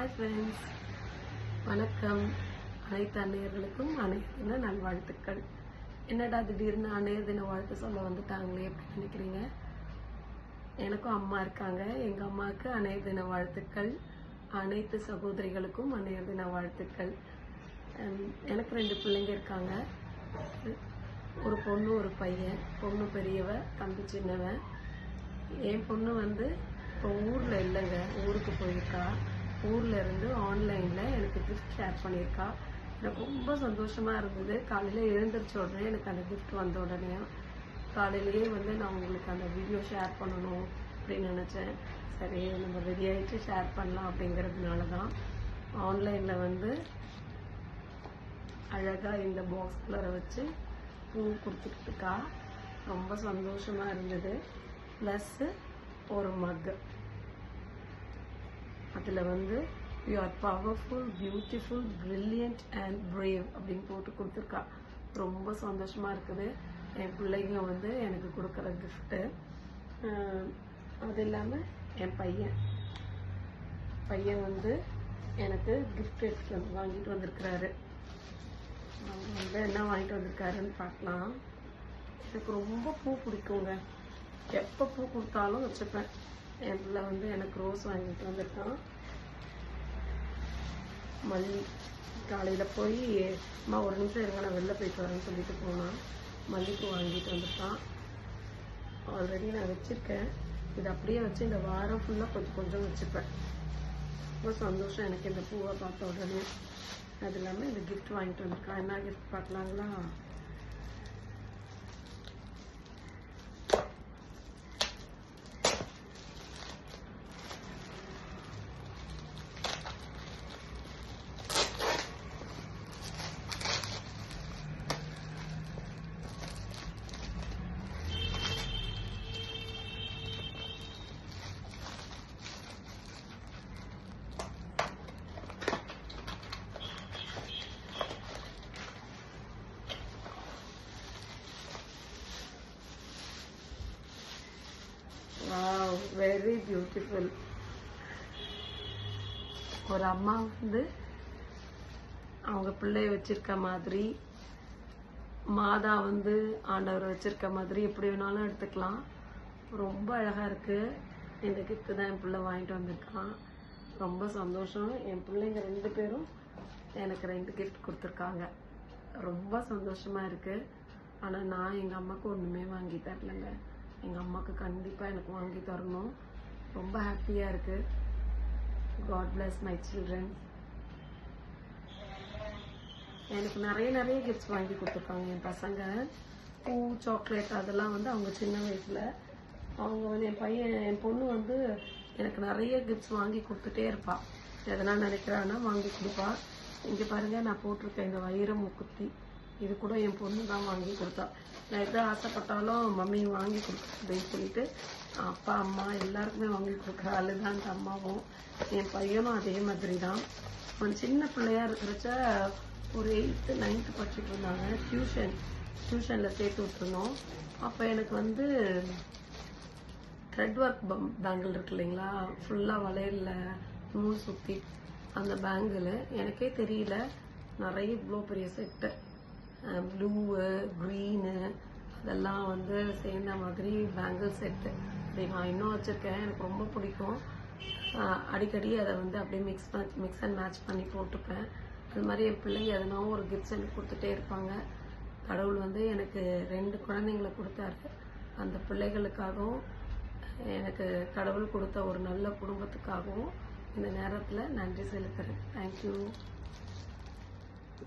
Hi friends, வணக்கம். அனைத்து அன்னையர்களுக்கும் அனைத்து தின நல்வாழ்த்துக்கள். என்னடா திடீர்னு அன்னையர் தின வாழ்த்து சொல்ல வந்துட்டாங்களே அப்படின்னு நினைக்கிறீங்க. எனக்கும் அம்மா இருக்காங்க. எங்கள் அம்மாவுக்கு அன்னையர் தின வாழ்த்துக்கள். அனைத்து சகோதரிகளுக்கும் அன்னையர் தின வாழ்த்துக்கள். எனக்கு 2 பிள்ளைங்க இருக்காங்க. ஒரு பொண்ணு ஒரு பையன். பொண்ணு பெரியவ, தம்பி சின்னவன். என் பொண்ணு இப்போ ஊரில் இல்லைங்க, ஊருக்கு போயிருக்கா. ஊரில் இருந்து ஆன்லைனில் எனக்கு கிஃப்ட் ஷேர் பண்ணியிருக்கா. எனக்கு ரொம்ப சந்தோஷமாக இருந்தது. காலையில் எழுந்திரிச்ச உடனே எனக்கு அந்த கிஃப்ட் வந்த உடனே காலையிலேயே நான் உங்களுக்கு அந்த வீடியோ ஷேர் பண்ணணும் அப்படின்னு நினச்சேன். சரி, நம்ம ரெடி ஆகிட்டு ஷேர் பண்ணலாம் அப்படிங்கிறதுனால தான் ஆன்லைனில் அழகாக இந்த பாக்ஸ்குள்ளே வச்சு பூ கொடுத்துக்கிட்டுருக்கா. ரொம்ப சந்தோஷமாக இருந்தது. ப்ளஸ்ஸு ஒரு மக்கு. அதில் you are powerful, beautiful, brilliant and brave அப்படின்னு போட்டு கொடுத்துருக்கா. ரொம்ப சந்தோஷமாக இருக்குது. என் பிள்ளைங்க எனக்கு கொடுக்குற கிஃப்ட்டு. அது இல்லாமல் என் பையன் எனக்கு கிஃப்ட் வாங்கிட்டு வந்திருக்கிறாரு. அவர் என்ன வாங்கிட்டு வந்திருக்காருன்னு பார்க்கலாம். எனக்கு ரொம்ப பூ பிடிக்குங்க. எப்போ பூ கொடுத்தாலும் வச்சுப்பேன். என் பிள்ளை எனக்கு ரோஸ் வாங்கிட்டு வந்திருக்கான். மல்லி. காலையில் போய் அம்மா ஒரு நிமிஷம் இருங்க, நான் வெளில போயிட்டு வரேன்னு சொல்லிட்டு போனான். மல்லிப்பூ வாங்கிட்டு வந்திருக்கான். ஆல்ரெடி நான் வச்சுருக்கேன். இது அப்படியே வச்சு இந்த வாரம் ஃபுல்லாக கொஞ்சம் கொஞ்சம் வச்சுப்பேன். ரொம்ப சந்தோஷம் எனக்கு இந்த பூவை பார்த்த உடனே. அது இல்லாமல் இந்த கிஃப்ட் வாங்கிட்டு வந்திருக்கான். என்ன கிஃப்ட் பார்க்கலாங்களா? Wow, very beautiful. ஒரு அம்மா அவங்க பிள்ளைய வச்சிருக்க மாதிரி, மாதா ஆண்டவர் வச்சிருக்க மாதிரி எப்படி வேணாலும் எடுத்துக்கலாம். ரொம்ப அழகா இருக்கு. இந்த கிஃப்ட் தான் என் பிள்ளை வாங்கிட்டு வந்திருக்கான். ரொம்ப சந்தோஷம். என் பிள்ளைங்க 2 பேரும் எனக்கு 2 கிஃப்ட் கொடுத்துருக்காங்க. ரொம்ப சந்தோஷமா இருக்கு. ஆனால் நான் எங்கள் அம்மாவுக்கு ஒன்றுமே வாங்கி தரலைங்க. எங்கள் அம்மாவுக்கு கண்டிப்பாக எனக்கு வாங்கி தரணும். ரொம்ப ஹாப்பியாக இருக்குது. God bless my children. எனக்கு நிறைய கிஃப்ட்ஸ் வாங்கி கொடுத்துருக்காங்க என் பசங்க. பூ, சாக்லேட் அதெல்லாம் அவங்க சின்ன வயசில். அவங்க என் பொண்ணு எனக்கு நிறைய கிஃப்ட்ஸ் வாங்கி கொடுத்துட்டே இருப்பாள். எதனா நினைக்கிறான்னா வாங்கி கொடுப்பா. இங்கே பாருங்கள், நான் போட்டிருக்கேன் இந்த வைர மூக்குத்தி. இது கூட என் பொண்ணு தான் வாங்கி கொடுத்தா. நான் எதாவது ஆசைப்பட்டாலும் மம்மி வாங்கி கொடுக்க அப்படின்னு சொல்லிட்டு அப்பா அம்மா எல்லாருக்குமே வாங்கி கொடுக்குற ஆளு தான் அந்த அம்மாவும். என் பையனும் அதே மாதிரி தான். அவன் சின்ன பிள்ளையா இருக்கிறச்ச ஒரு 8th 9th படிச்சுட்டு இருந்தாங்க. டியூஷனில் சேர்த்து விட்டுருந்தோம். அப்போ எனக்கு த்ரெட் ஒர்க் பேங்கிள் இருக்கு இல்லைங்களா, ஃபுல்லாக வளையலில் நூல் சுற்றி அந்த பேங்கிள் எனக்கே தெரியல. நிறைய இவ்வளோ பெரிய செட்டு, ப்ளூவு, க்ரீனு அதெல்லாம் சேர்ந்த மாதிரி பேங்கிள் செட்டு அப்படி நான் இன்னும் வச்சுருக்கேன். எனக்கு ரொம்ப பிடிக்கும். அடிக்கடி அதை அப்படியே மிக்ஸ் அண்ட் மேட்ச் பண்ணி போட்டுப்பேன். அது மாதிரி என் பிள்ளைங்க எதனாவும் ஒரு கிஃப்ட்ஸ் எனக்கு கொடுத்துட்டே இருப்பாங்க. கடவுள் எனக்கு 2 குழந்தைங்களை கொடுத்தாரு. அந்த பிள்ளைகளுக்காகவும் எனக்கு கடவுள் கொடுத்த ஒரு நல்ல குடும்பத்துக்காகவும் இந்த நேரத்தில் நன்றி செலுத்துகிறேன். தேங்க்யூ.